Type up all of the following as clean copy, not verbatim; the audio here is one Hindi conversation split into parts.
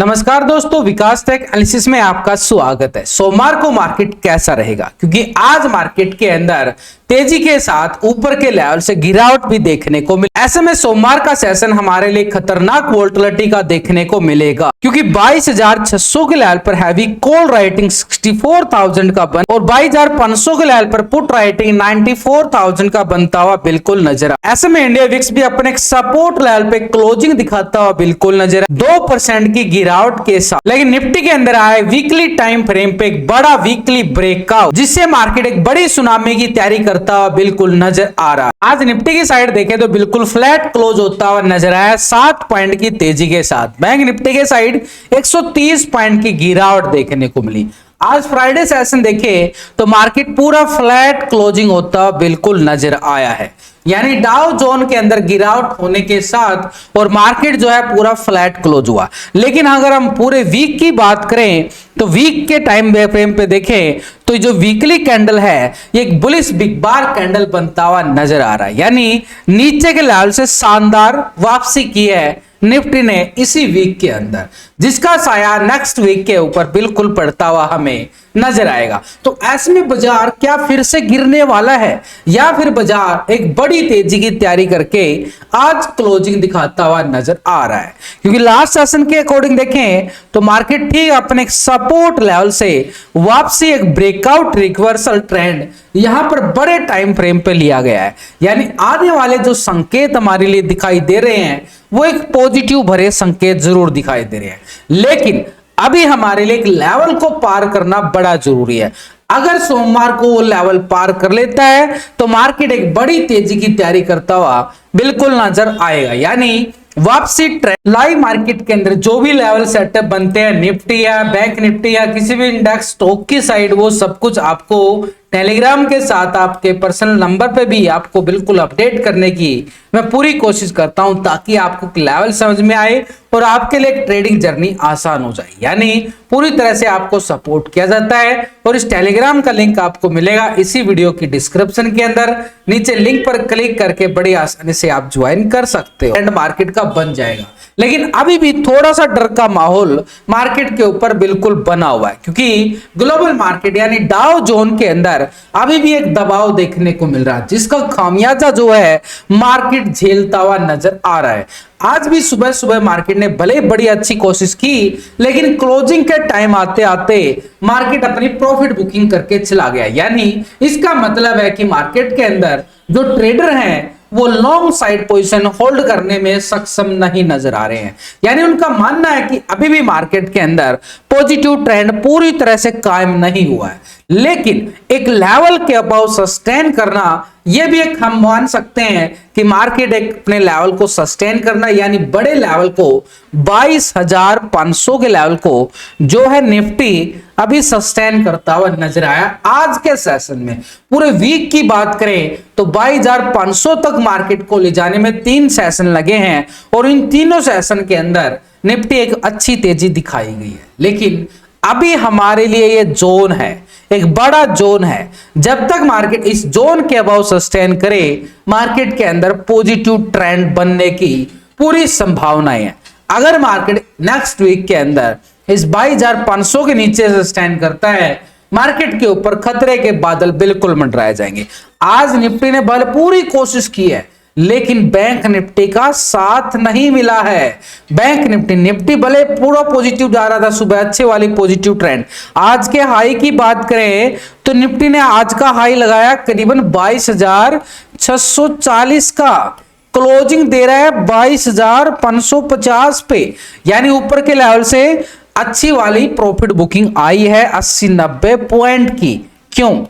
नमस्कार दोस्तों, विकास टेक एनालिसिस में आपका स्वागत है। सोमवार को मार्केट कैसा रहेगा, क्योंकि आज मार्केट के अंदर तेजी के साथ ऊपर के लेवल से गिरावट भी देखने को मिली। ऐसे में सोमवार का सेशन हमारे लिए खतरनाक वोलेटिलिटी का देखने को मिलेगा, क्योंकि 22,600 के लेवल पर हैवी कॉल राइटिंग 64,000 का बन और 22,500 के लेवल पर पुट राइटिंग 94,000 का बनता हुआ बिल्कुल नजर आ। ऐसे में इंडिया विक्स भी अपने सपोर्ट लेवल पे क्लोजिंग दिखाता हुआ बिल्कुल नजर आ 2% की गिरावट के साथ। लेकिन निफ्टी के अंदर आए वीकली टाइम फ्रेम पे एक बड़ा वीकली ब्रेकआउट, जिससे मार्केट एक बड़ी सुनामी की तैयारी करता हुआ बिल्कुल नजर आ रहा है। आज निफ्टी की साइड देखें तो बिल्कुल फ्लैट क्लोज होता हुआ नजर आया 7 पॉइंट की तेजी के साथ। बैंक निफ्टी के साइड 130 पॉइंट की गिरावट देखने को मिली। आज फ्राइडे सेशन देखें तो मार्केट पूरा फ्लैट क्लोजिंग होता हुआ बिल्कुल नजर आया है, यानी डाउ जोन के अंदर गिरावट होने के साथ और मार्केट जो है पूरा फ्लैट क्लोज हुआ। लेकिन अगर हम पूरे वीक की बात करें तो वीक के टाइम फ्रेम पे देखें तो जो वीकली कैंडल है ये एक बुलिश बिग बार कैंडल बनता हुआ नजर आ रहा है, यानी नीचे के लेवल से शानदार वापसी की है निफ्टी ने इसी वीक के अंदर, जिसका साया नेक्स्ट वीक के ऊपर बिल्कुल पड़ता हुआ हमें नजर आएगा। तो ऐसे में बाजार क्या फिर से गिरने वाला है, या फिर बाजार एक बड़ी तेजी की तैयारी करके आज क्लोजिंग दिखाता हुआ नजर आ रहा है? क्योंकि लास्ट सेशन के अकॉर्डिंग देखें तो मार्केट ठीक अपने सपोर्ट लेवल से वापसी एक ब्रेकआउट रिवर्सल ट्रेंड यहां पर बड़े टाइम फ्रेम पे लिया गया है, यानी आने वाले जो संकेत हमारे लिए दिखाई दे रहे हैं वो एक पॉजिटिव भरे संकेत जरूर दिखाई दे रहे हैं। लेकिन अभी हमारे लिए एक लेवल को पार करना बड़ा जरूरी है। अगर सोमवार को वो लेवल पार कर लेता है तो मार्केट एक बड़ी तेजी की तैयारी करता हुआ बिल्कुल नजर आएगा, यानी वापसी ट्रेंड। लाइव मार्केट के अंदर जो भी लेवल सेटअप बनते हैं निफ्टी या बैंक निफ्टी या किसी भी इंडेक्स स्टॉक की साइड, वो सब कुछ आपको टेलीग्राम के साथ आपके पर्सनल नंबर पे भी आपको बिल्कुल अपडेट करने की मैं पूरी कोशिश करता हूं, ताकि आपको लेवल समझ में आए और आपके लिए एक ट्रेडिंग जर्नी आसान हो जाए। यानी पूरी तरह से आपको सपोर्ट किया जाता है और इस टेलीग्राम का लिंक आपको मिलेगा इसी वीडियो की डिस्क्रिप्शन के अंदर। नीचे लिंक पर क्लिक करके बड़ी आसानी से आप ज्वाइन कर सकते हो, एंड मार्केट का बन जाएगा। लेकिन अभी भी थोड़ा सा डर का माहौल मार्केट के ऊपर बिल्कुल बना हुआ है, क्योंकि ग्लोबल मार्केट यानी डाउ जोन के अंदर अभी भी एक दबाव देखने को मिल रहा है, जिसका खामियाजा जो है मार्केट झेलता हुआ नजर आ रहा है। आज भी सुबह सुबह मार्केट ने भले बड़ी अच्छी कोशिश की, लेकिन क्लोजिंग के टाइम आते आते मार्केट अपनी प्रॉफिट बुकिंग करके चला गया। यानी इसका मतलब है कि मार्केट के अंदर जो ट्रेडर हैं वो लॉन्ग साइड पोजीशन होल्ड करने में सक्षम नहीं नजर आ रहे हैं, यानी उनका मानना है कि अभी भी मार्केट के अंदर पॉजिटिव ट्रेंड पूरी तरह से कायम नहीं हुआ है। लेकिन एक लेवल के अबाउ सस्टेन करना, यह भी एक हम मान सकते हैं कि मार्केट एक अपने लेवल को सस्टेन करना, यानी बड़े लेवल को 22,500 के लेवल को जो है निफ्टी अभी सस्टेन करता हुआ नजर आया आज के सेशन में। पूरे वीक की बात करें तो 22,500 तक मार्केट को ले जाने में 3 सेशन लगे हैं, और इन तीनों सेशन के अंदर निफ्टी एक अच्छी तेजी दिखाई गई है। लेकिन अभी हमारे लिए ये जोन है, एक बड़ा जोन है। जब तक मार्केट इस जोन के अबाउ सस्टेन करे, मार्केट के अंदर पॉजिटिव ट्रेंड बनने की पूरी संभावनाएं है। अगर मार्केट नेक्स्ट वीक के अंदर इस 22,500 के नीचे सस्टेन करता है, मार्केट के ऊपर खतरे के बादल बिल्कुल मंडराए जाएंगे। आज निफ्टी ने भले पूरी कोशिश की है, लेकिन बैंक निफ्टी का साथ नहीं मिला है। बैंक निफ्टी भले पूरा पॉजिटिव जा रहा था सुबह, अच्छे वाली पॉजिटिव ट्रेंड। आज के हाई की बात करें तो निफ्टी ने आज का हाई लगाया करीबन 22,640 का, क्लोजिंग दे रहा है 22,550 पे, यानी ऊपर के लेवल से अच्छी वाली प्रॉफिट बुकिंग आई है 80-90 पॉइंट की। क्यों?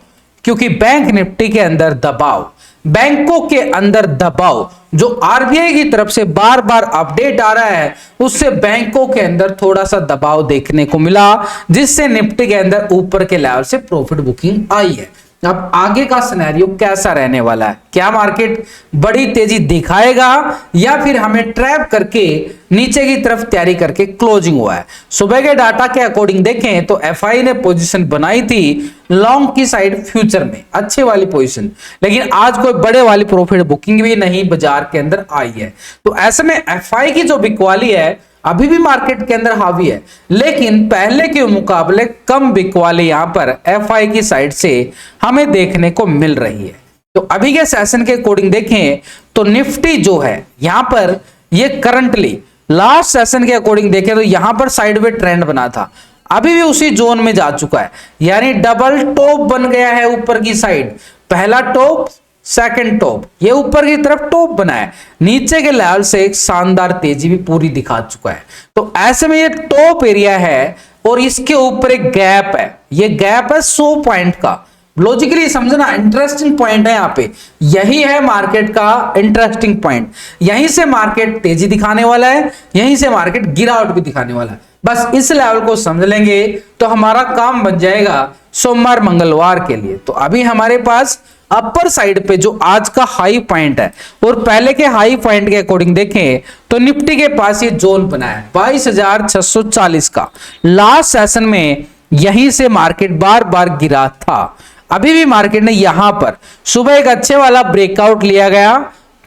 क्योंकि बैंक निफ्टी के अंदर दबाव, बैंकों के अंदर दबाव जो आरबीआई की तरफ से बार बार अपडेट आ रहा है, उससे बैंकों के अंदर थोड़ा सा दबाव देखने को मिला, जिससे निफ्टी के अंदर ऊपर के लेवल से प्रॉफिट बुकिंग आई है। अब आगे का सिनेरियो कैसा रहने वाला है? क्या मार्केट बड़ी तेजी दिखाएगा या फिर हमें ट्रैप करके नीचे की तरफ तैयारी करके क्लोजिंग हुआ है? सुबह के डाटा के अकॉर्डिंग देखें तो एफआई ने पोजीशन बनाई थी लॉन्ग की साइड फ्यूचर में, अच्छे वाली पोजीशन, लेकिन आज कोई बड़े वाली प्रॉफिट बुकिंग भी नहीं बाजार के अंदर आई है। तो ऐसे में एफआई की जो बिकवाली है अभी भी मार्केट के अंदर हावी है, लेकिन पहले के मुकाबले कम बिक वाले यहां पर एफआई की साइड से हमें देखने को मिल रही है। तो अभी के सेशन के अकॉर्डिंग देखें तो निफ्टी जो है यहां पर ये करंटली लास्ट सेशन के अकॉर्डिंग देखें तो यहां पर साइडवे ट्रेंड बना था, अभी भी उसी जोन में जा चुका है, यानी डबल टॉप बन गया है ऊपर की साइड। पहला टॉप, सेकंड टॉप, ये ऊपर की तरफ टॉप बना है, नीचे के लेवल से एक शानदार तेजी भी पूरी दिखा चुका है। तो ऐसे में ये टॉप एरिया है और इसके ऊपर एक गैप है, ये गैप है 100 पॉइंट का। लॉजिकली समझना, इंटरेस्टिंग पॉइंट है यहाँ पे, यही है मार्केट का इंटरेस्टिंग पॉइंट। यहीं से मार्केट तेजी दिखाने वाला है, यहीं से मार्केट गिरावट भी दिखाने वाला है। बस इस लेवल को समझ लेंगे तो हमारा काम बन जाएगा सोमवार मंगलवार के लिए। तो अभी हमारे पास अपर साइड पे जो आज का हाई पॉइंट है और पहले के हाई पॉइंट के अकॉर्डिंग देखें तो निफ्टी के पास ये जोन बना है 22,640 का। लास्ट सेशन में यहीं से मार्केट बार बार गिरा था, अभी भी मार्केट ने यहां पर सुबह एक अच्छे वाला ब्रेकआउट लिया गया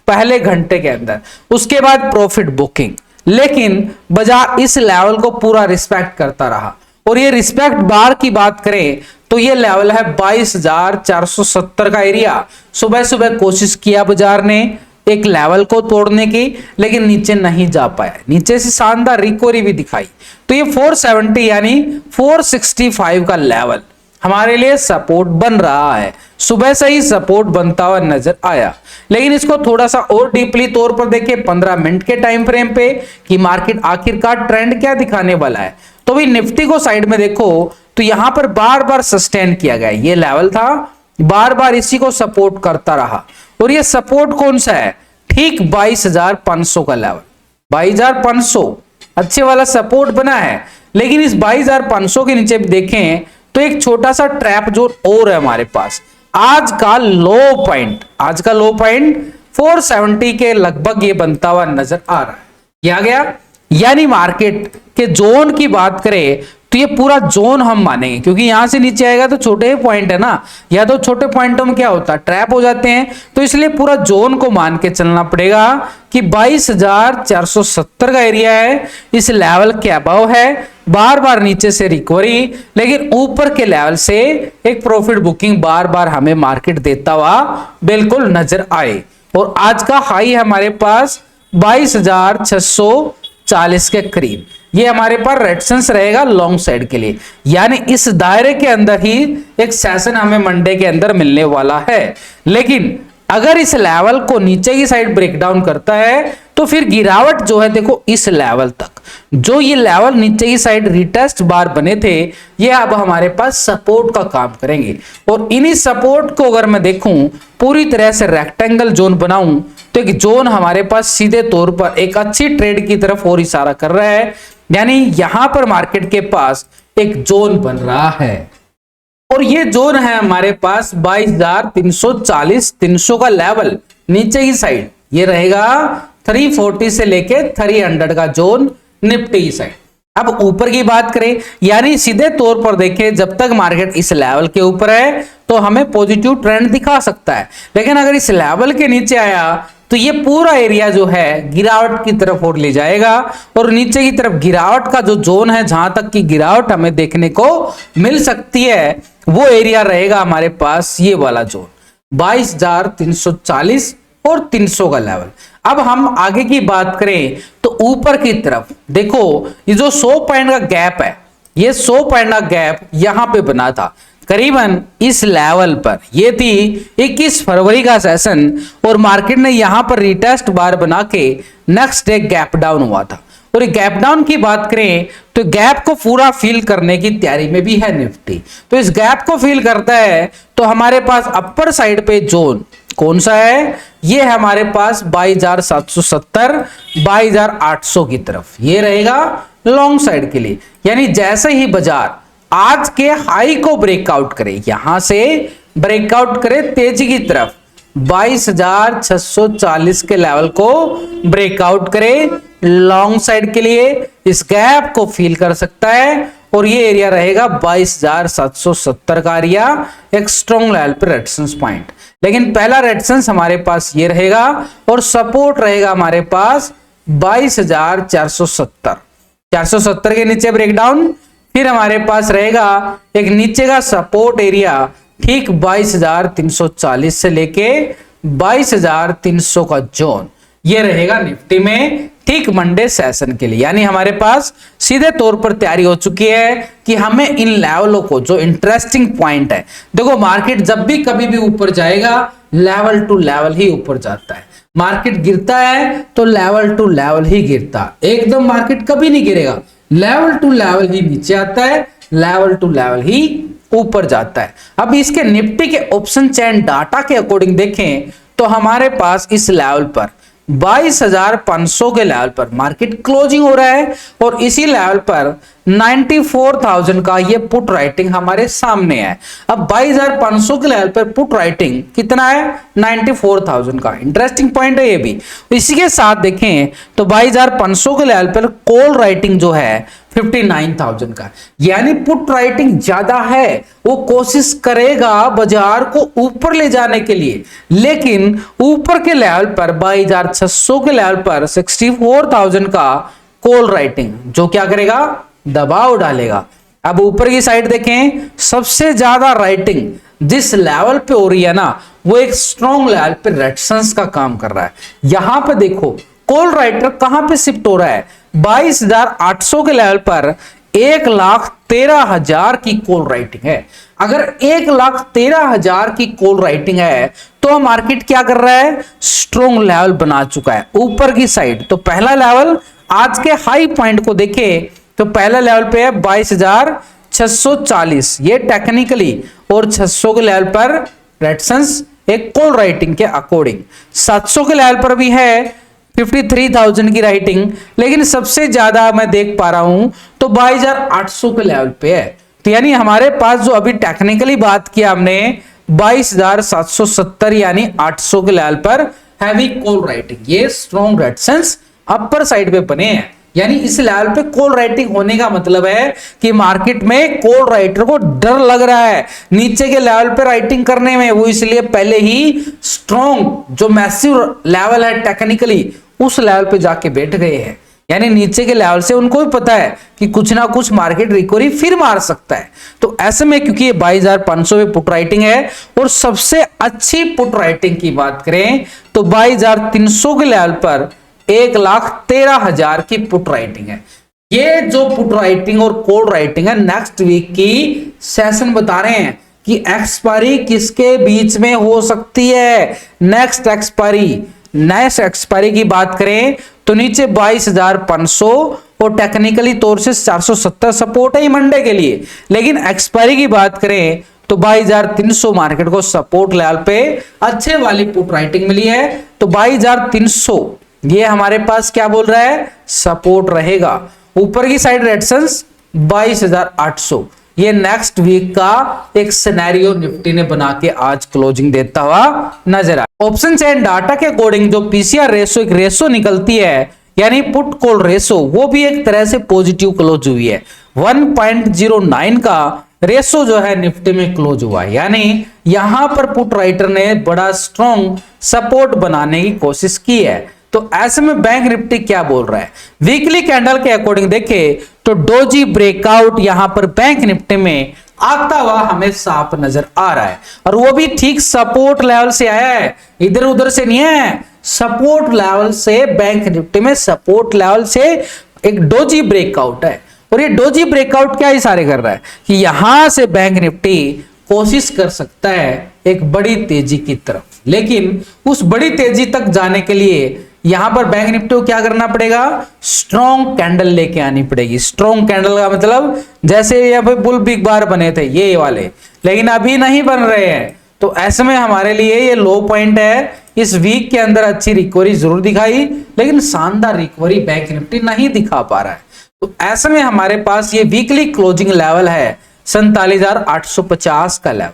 पहले घंटे के अंदर, उसके बाद प्रॉफिट बुकिंग, लेकिन बाजार इस लेवल को पूरा रिस्पेक्ट करता रहा। और ये रिस्पेक्ट बार की बात करें तो ये लेवल है 22,470 का एरिया। सुबह सुबह कोशिश किया बाजार ने एक लेवल को तोड़ने की, लेकिन नीचे नहीं जा पाया, नीचे से शानदार रिकवरी भी दिखाई। तो ये 470 यानी 465 का लेवल हमारे लिए सपोर्ट बन रहा है, सुबह से ही सपोर्ट बनता हुआ नजर आया। लेकिन इसको थोड़ा सा और डीपली तौर पर देखें 15 मिनट के टाइम फ्रेम पे कि मार्केट आखिरकार ट्रेंड क्या दिखाने वाला है। तो भी निफ्टी को साइड में देखो तो यहां पर बार बार सस्टेन किया गया, ये लेवल था, बार बार इसी को सपोर्ट करता रहा। और ये सपोर्ट कौन सा है? ठीक 22,500 का लेवल, 22,500 अच्छे वाला सपोर्ट बना है। लेकिन इस 22,500 के नीचे देखें तो एक छोटा सा ट्रैप जोन और है हमारे पास। आज का लो पॉइंट 470 के लगभग ये बनता हुआ नजर आ रहा है। ये आ गया, यानी मार्केट के जोन की बात करें तो ये पूरा जोन हम मानेंगे, क्योंकि यहां से नीचे आएगा तो छोटे ही पॉइंट है ना, या तो छोटे पॉइंटों में क्या होता है ट्रैप हो जाते हैं। तो इसलिए पूरा जोन को मान के चलना पड़ेगा कि 22,470 का एरिया है, इस लेवल के अबव है, बार बार नीचे से रिकवरी, लेकिन ऊपर के लेवल से एक प्रॉफिट बुकिंग बार बार हमें मार्केट देता हुआ बिल्कुल नजर आए। और आज का हाई हमारे पास 22,640 के करीब, ये हमारे पास रेजिस्टेंस रहेगा लॉन्ग साइड के लिए, यानी इस दायरे के अंदर ही एक सेशन हमें मंडे के अंदर मिलने वाला है। लेकिन अगर इस लेवल को नीचे की साइड ब्रेकडाउन करता है तो फिर गिरावट जो है देखो इस लेवल तक, जो ये लेवल नीचे की साइड रिटेस्ट बार बने थे, ये अब हमारे पास सपोर्ट का काम करेंगे। और इन्हीं सपोर्ट को अगर मैं देखूं पूरी तरह से रेक्टेंगल जोन बनाऊं तो एक जोन हमारे पास सीधे तौर पर एक अच्छी ट्रेड की तरफ और इशारा कर रहा है, यानी यहां पर मार्केट के पास एक जोन बन रहा है। और ये जोन है हमारे पास 22,340 300 का लेवल नीचे की साइड, ये रहेगा 340 से लेके 300 का जोन निफ्टी की साइड। अब ऊपर की बात करें, यानी सीधे तौर पर देखें जब तक मार्केट इस लेवल के ऊपर है तो हमें पॉजिटिव ट्रेंड दिखा सकता है, लेकिन अगर इस लेवल के नीचे आया तो ये पूरा एरिया जो है गिरावट की तरफ और ले जाएगा। और नीचे की तरफ गिरावट का जो जोन है, जहां तक की गिरावट हमें देखने को मिल सकती है, वो एरिया रहेगा हमारे पास ये वाला जोन 22,340 और 300 का लेवल। अब हम आगे की बात करें तो ऊपर की तरफ देखो ये जो 100 पॉइंट का गैप है, ये 100 पॉइंट का गैप यहां पे बना था करीबन इस लेवल पर, ये थी 21 फरवरी का सेशन, और मार्केट ने यहां पर रिटेस्ट बार बना के नेक्स्ट डे गैप डाउन हुआ था। और गैप डाउन की बात करें तो गैप को पूरा फिल करने की तैयारी में भी है निफ्टी। तो इस गैप को फिल करता है तो हमारे पास अपर साइड पे जोन कौन सा है? ये है हमारे पास 22,770 22,800 की तरफ, ये रहेगा लॉन्ग साइड के लिए। यानी जैसे ही बाजार आज के हाई को ब्रेकआउट करे, यहां से ब्रेकआउट करे तेजी की तरफ 22,640 के लेवल को ब्रेकआउट करे लॉन्ग साइड के लिए, इस गैप को फील कर सकता है। और ये एरिया रहेगा 22,770 का एरिया, एक स्ट्रॉन्ग लेवल पर रेजिस्टेंस पॉइंट। लेकिन पहला रेजिस्टेंस हमारे पास ये रहेगा और सपोर्ट रहेगा हमारे पास 22,470। 470 के नीचे ब्रेकडाउन, फिर हमारे पास रहेगा एक नीचे का सपोर्ट एरिया ठीक 22,340 से लेके 22,300 का जोन, ये रहेगा निफ्टी में ठीक मंडे सेशन के लिए। यानी हमारे पास सीधे तौर पर तैयारी हो चुकी है कि हमें इन लेवलों को, जो इंटरेस्टिंग पॉइंट है, देखो मार्केट जब भी कभी भी ऊपर जाएगा लेवल टू लेवल ही ऊपर जाता है, मार्केट गिरता है तो लेवल टू लेवल ही गिरता, एकदम मार्केट कभी नहीं गिरेगा, लेवल टू लेवल ही नीचे आता है, लेवल टू लेवल ही ऊपर जाता है। अब इसके निफ्टी के ऑप्शन चेन डाटा के अकॉर्डिंग देखें तो हमारे पास इस लेवल पर 22,500 के लेवल पर मार्केट क्लोजिंग हो रहा है और इसी लेवल पर 94,000 का ये पुट राइटिंग हमारे सामने है। अब 22,500 के लेवल पर पुट राइटिंग कितना है, 94,000 का। इंटरेस्टिंग पॉइंट है ये भी। इसी के साथ देखें तो 22,500 के लेवल पर कॉल राइटिंग जो है 59,000 का, यानी पुट राइटिंग ज्यादा है, वो कोशिश करेगा बाजार को ऊपर ले जाने के लिए, लेकिन ऊपर के लेवल पर 22,600 के लेवल पर 64,000 का कॉल राइटिंग जो क्या करेगा, दबाव डालेगा। अब ऊपर की साइड देखें, सबसे ज्यादा राइटिंग जिस लेवल पे हो रही है ना, वो एक स्ट्रॉन्ग लेवल पे रेजिस्टेंस का काम कर रहा है। यहां पे देखो कॉल राइटर कहां पे शिफ्ट हो रहा है, 22,800 के लेवल पर 1,13,000 की कॉल राइटिंग है। अगर 1,13,000 की कॉल राइटिंग है तो मार्केट क्या कर रहा है, स्ट्रॉन्ग लेवल बना चुका है ऊपर की साइड। तो पहला लेवल आज के हाई पॉइंट को देखें तो पहला लेवल पे है 22,640, ये टेक्निकली, और 600 के लेवल पर रेजिस्टेंस एक कॉल राइटिंग के अकॉर्डिंग। 700 के लेवल पर भी है 53,000 की राइटिंग, लेकिन सबसे ज्यादा मैं देख पा रहा हूं तो 22,800 के लेवल पे है। तो यानी हमारे पास जो अभी टेक्निकली बात किया हमने 22,770 यानी 800 के लेवल पर हैवी कॉल राइटिंग, ये स्ट्रॉन्ग रेजिस्टेंस अपर साइड पे बने हैं। यानी इस लेवल पे कॉल राइटिंग होने का मतलब है कि मार्केट में कॉल राइटर को डर लग रहा है नीचे के लेवल पे राइटिंग करने में, वो इसलिए पहले ही स्ट्रॉन्ग जो मैसिव लेवल है टेक्निकली उस लेवल पे जाके बैठ गए हैं। यानी नीचे के लेवल से उनको भी पता है कि कुछ ना कुछ मार्केट रिकवरी फिर मार सकता है। तो ऐसे में क्योंकि ये 22,500 पे पुट राइटिंग है और सबसे अच्छी पुट राइटिंग की बात करें तो 22,300 के लेवल पर 1,13,000 की पुट राइटिंग है। ये जो पुट राइटिंग और कॉल राइटिंग है नेक्स्ट वीक की सेशन बता रहे हैं कि एक्सपायरी किसके बीच में हो सकती है। नेक्स्ट एक्सपायरी की बात करें तो नीचे 22,500 और टेक्निकली तौर से 470 सपोर्ट है मंडे के लिए, लेकिन एक्सपायरी की बात करें तो 22,300 मार्केट को सपोर्ट लेवल पे अच्छे वाली पुट राइटिंग मिली है। तो 22,300 ये हमारे पास क्या बोल रहा है, सपोर्ट रहेगा। ऊपर की साइड रेजिस्टेंस 22,800, ये नेक्स्ट वीक का एक सिनेरियो निफ्टी ने बना के आज क्लोजिंग देता हुआ नजर आया। ऑप्शन चेन डाटा के अकॉर्डिंग जो पीसीआर रेशो एक रेशो निकलती है, यानी पुट कॉल रेशो, वो भी एक तरह से पॉजिटिव क्लोज हुई है। 1.09 का रेशो जो है निफ्टी में क्लोज हुआ है, यानी यहां पर पुट राइटर ने बड़ा स्ट्रॉन्ग सपोर्ट बनाने की कोशिश की है। तो ऐसे में बैंक निफ्टी क्या बोल रहा है, वीकली कैंडल के अकॉर्डिंग देखे तो डोजी ब्रेकआउट यहां पर बैंक निफ्टी में आता हुआ हमें साफ नजर आ रहा है, और वो भी ठीक सपोर्ट लेवल से आया है, इधर उधर से नहीं है, सपोर्ट लेवल से। बैंक निफ्टी में सपोर्ट लेवल से एक डोजी ब्रेकआउट है, और ये डोजी ब्रेकआउट क्या इशारे कर रहा है कि यहां से बैंक निफ्टी कोशिश कर सकता है एक बड़ी तेजी की तरफ, लेकिन उस बड़ी तेजी तक जाने के लिए यहां पर बैंक निफ्टी को क्या करना पड़ेगा, स्ट्रॉन्ग कैंडल लेके आनी पड़ेगी। स्ट्रॉन्ग कैंडल का मतलब जैसे यहाँ पे बुल बिग बार बने थे ये वाले, लेकिन अभी नहीं बन रहे हैं। तो ऐसे में हमारे लिए ये लो पॉइंट है। इस वीक के अंदर अच्छी रिकवरी जरूर दिखाई, लेकिन शानदार रिकवरी बैंक निफ्टी नहीं दिखा पा रहा है। तो ऐसे में हमारे पास ये वीकली क्लोजिंग लेवल है 47,850 का लेवल।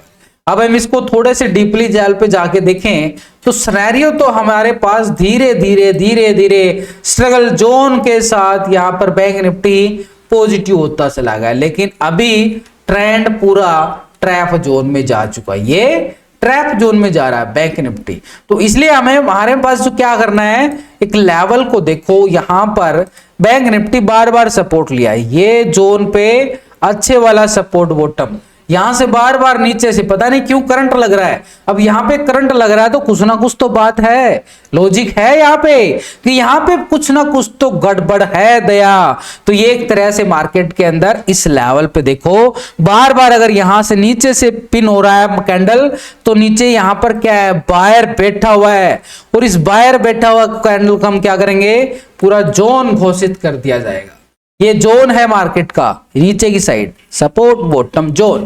अब हम इसको थोड़े से डीपली लेवल पे जाके देखें तो सिनेरियो तो हमारे पास धीरे धीरे स्ट्रगल जोन के साथ यहां पर बैंक निफ्टी पॉजिटिव होता चला गया, लेकिन अभी ट्रेंड पूरा ट्रैप जोन में जा चुका है। ये ट्रैप जोन में जा रहा है बैंक निफ्टी। तो इसलिए हमें हमारे पास जो क्या करना है, एक लेवल को देखो, यहां पर बैंक निफ्टी बार बार सपोर्ट लिया है, ये जोन पे अच्छे वाला सपोर्ट बॉटम, यहां से बार बार नीचे से पता नहीं क्यों करंट लग रहा है। अब यहां पे करंट लग रहा है तो कुछ ना कुछ तो बात है, लॉजिक है यहां पे कि यहां पे कुछ ना कुछ तो गड़बड़ है दया। तो ये एक तरह से मार्केट के अंदर इस लेवल पे देखो बार बार अगर यहां से नीचे से पिन हो रहा है कैंडल, तो नीचे यहां पर क्या है, बायर बैठा हुआ है, और इस बायर बैठा हुआ कैंडल को हम क्या करेंगे, पूरा जोन घोषित कर दिया जाएगा। ये जोन है मार्केट का, नीचे की साइड सपोर्ट बॉटम जोन,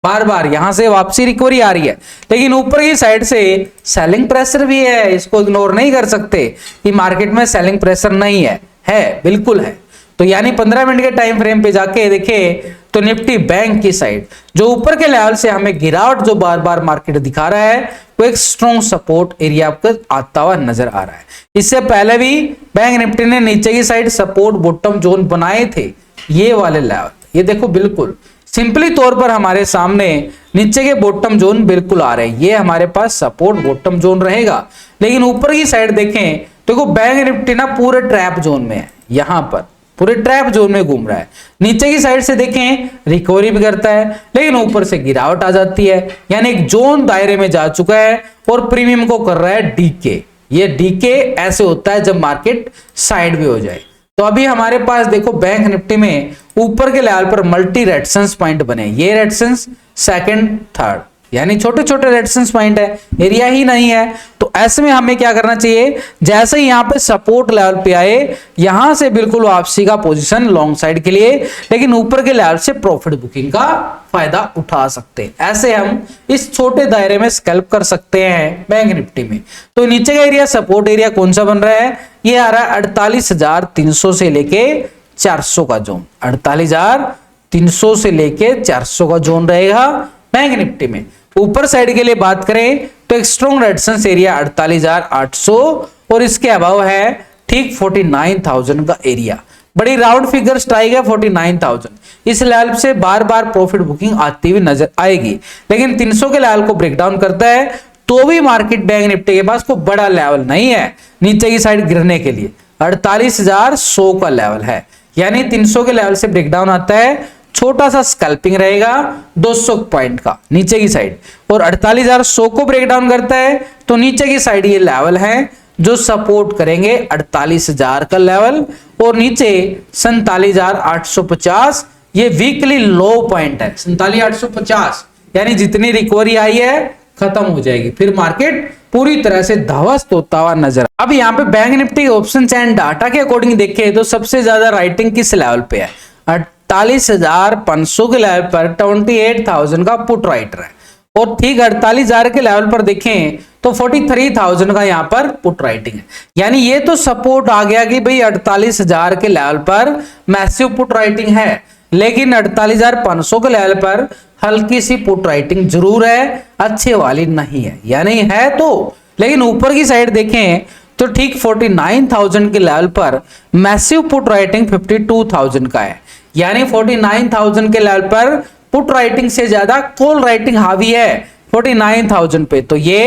बार बार यहां से वापसी रिकवरी आ रही है, लेकिन ऊपर की साइड से सेलिंग प्रेशर भी है, इसको इग्नोर नहीं कर सकते कि मार्केट में सेलिंग प्रेशर नहीं है बिल्कुल है। तो यानी 15 मिनट के टाइम फ्रेम पे जाके देखें तो निफ्टी बैंक की साइड जो ऊपर के लेवल से हमें गिरावट जो बार बार मार्केट दिखा रहा है, वो एक स्ट्रॉन्ग सपोर्ट एरिया आपको आता हुआ नजर आ रहा है। इससे पहले भी बैंक निफ्टी ने नीचे की साइड सपोर्ट बॉटम जोन बनाए थे, ये वाले लेवल, ये देखो बिल्कुल सिंपली तौर पर हमारे सामने नीचे के बॉटम जोन बिल्कुल आ रहे हैं, ये हमारे पास सपोर्ट बॉटम जोन रहेगा। लेकिन ऊपर की साइड देखें तो देखो बैंक निफ्टी ना पूरे ट्रैप जोन में है, यहां पर पूरे ट्रैप जोन में घूम रहा है। नीचे की साइड से देखें रिकवरी भी करता है, लेकिन ऊपर से गिरावट आ जाती है, यानी एक जोन दायरे में जा चुका है और प्रीमियम को कर रहा है डीके। ये डीके ऐसे होता है जब मार्केट साइड में हो जाए। तो अभी हमारे पास देखो बैंक निफ्टी में ऊपर के लेवल पर मल्टी रेजिस्टेंस पॉइंट बने, ये रेजिस्टेंस सेकंड थर्ड, यानी छोटे छोटे रेजिस्टेंस पॉइंट है, एरिया ही नहीं है। तो ऐसे में हमें क्या करना चाहिए, जैसे ही यहाँ पे सपोर्ट लेवल पे आए, यहां से बिल्कुल वापसी का पोजीशन लॉन्ग साइड के लिए, लेकिन ऊपर के लेवल से प्रॉफिट बुकिंग का फायदा उठा सकते हैं। ऐसे हम इस छोटे दायरे में स्कैल्प कर सकते हैं बैंक निफ्टी में। तो नीचे का एरिया सपोर्ट एरिया कौन सा बन रहा है, ये आ रहा है 48,300 से लेके 400 का जोन, 48,300 से लेके 400 का जोन रहेगा बैंक निफ्टी में। ऊपर साइड के लिए बात करें तो एक स्ट्रॉन्ग रेजिस्टेंस एरिया 48,800 और इसके अभाव है ठीक 49,000 का एरिया, बड़ी राउंड फिगर स्ट्राइक है 49,000। इस लेवल से बार बार प्रॉफिट बुकिंग आती हुई नजर आएगी, लेकिन 300 के लेवल को ब्रेक डाउन करता है तो भी मार्केट बैंक निफ्टी के पास कोई बड़ा लेवल नहीं है नीचे की साइड गिरने के लिए। 48,100 का लेवल है, यानी 300 के लेवल से ब्रेकडाउन आता है, छोटा सा स्कैल्पिंग रहेगा 200 पॉइंट का नीचे की साइड, और 48,100 को ब्रेकडाउन करता है तो नीचे की साइड ये लेवल है जो सपोर्ट करेंगे 48,000 का लेवल, और नीचे 47,850 ये वीकली लो पॉइंट है 47,850, यानी जितनी रिकवरी आई है खत्म हो जाएगी, फिर मार्केट पूरी तरह से ध्वस्त होता हुआ नजर। अब यहाँ पे bank Nifty option and data के अकॉर्डिंग देखें तो सबसे ज्यादा राइटिंग किस लेवल पे है, 48,500 के लेवल पर 28,000 का पुट राइटर है, और ठीक 48,000 के लेवल पर देखें तो 43,000 का यहाँ पर पुट राइटिंग है। यानी ये तो सपोर्ट आ गया कि भाई 48,000 के लेवल पर मैसिव पुट राइटिंग है, लेकिन 48,500 के लेवल पर हल्की सी पुट राइटिंग जरूर है, अच्छे वाली नहीं है, यानी है तो, लेकिन ऊपर की साइड देखें तो ठीक 49,000 के लेवल पर मैसिव पुट राइटिंग 52,000 का है, यानी 49,000 के लेवल पर पुट राइटिंग से ज्यादा कॉल राइटिंग हावी है 49,000 पे। तो ये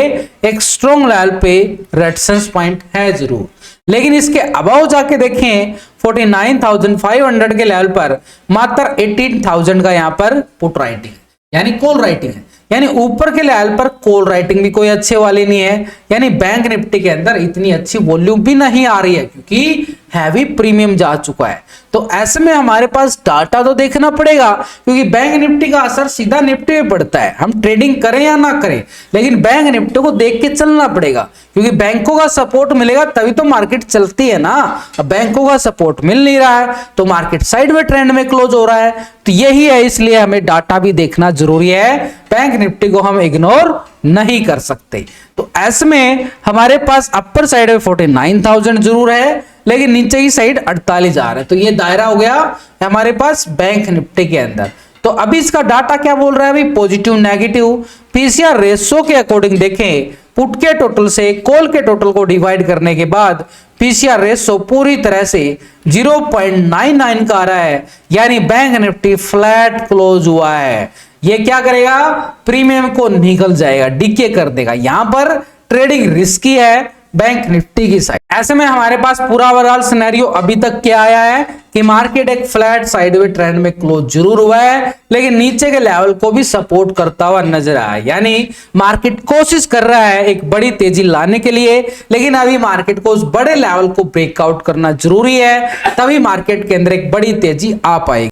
एक स्ट्रॉन्ग लेवल पे रेजिस्टेंस पॉइंट है जरूर, लेकिन इसके अबाव जाके देखें 49,500 के लेवल पर मात्र 18,000 का यहाँ पर पुट राइटिंग यानी कॉल राइटिंग है, यानी ऊपर के लेवल पर कॉल राइटिंग भी कोई अच्छे वाली नहीं है, यानी बैंक निफ्टी के अंदर इतनी अच्छी वॉल्यूम भी नहीं आ रही है क्योंकि हैवी प्रीमियम जा चुका है। तो ऐसे में हमारे पास डाटा तो देखना पड़ेगा, क्योंकि बैंक निफ्टी का असर सीधा निफ्टी में पड़ता है, हम ट्रेडिंग करें या ना करें, लेकिन बैंक निफ्टी को देख के चलना पड़ेगा, क्योंकि बैंकों का सपोर्ट मिलेगा तभी तो मार्केट चलती है ना। अब बैंकों का सपोर्ट मिल नहीं रहा है तो मार्केट साइडवेज ट्रेंड में क्लोज हो रहा है, तो यही है, इसलिए हमें डाटा भी देखना जरूरी है, बैंक निफ्टी को हम इग्नोर नहीं कर सकते। तो ऐसे में हमारे पास अपर साइड में 49,000 जरूर है, लेकिन नीचे की साइड 48,000 है, तो ये दायरा हो गया हमारे पास बैंक निफ्टी के अंदर। तो अभी इसका डाटा क्या बोल रहा है, अभी पॉजिटिव नेगेटिव पीसीआर रेशो के अकॉर्डिंग देखें, पुट के टोटल से कॉल के टोटल को डिवाइड करने के बाद पीसीआर रेशो पूरी तरह से 0.99 का आ रहा है, यानी बैंक निफ्टी फ्लैट क्लोज हुआ है, ये क्या करेगा, प्रीमियम को निकल जाएगा, डीके कर देगा। यहां पर ट्रेडिंग रिस्की है बैंक निफ्टी की साइड। ऐसे में हमारे पास पूरा ओवरऑल सिनेरियो अभी तक क्या आया है कि मार्केट एक फ्लैट साइडवे ट्रेंड में क्लोज जरूर हुआ है, लेकिन नीचे के लेवल को भी सपोर्ट करता हुआ नजर आया। यानी मार्केट कोशिश कर रहा है एक बड़ी तेजी लाने के लिए, लेकिन अभी मार्केट को उस बड़े लेवल को ब्रेकआउट करना जरूरी है, तभी मार्केट के अंदर एक बड़ी तेजी आ पाएगी।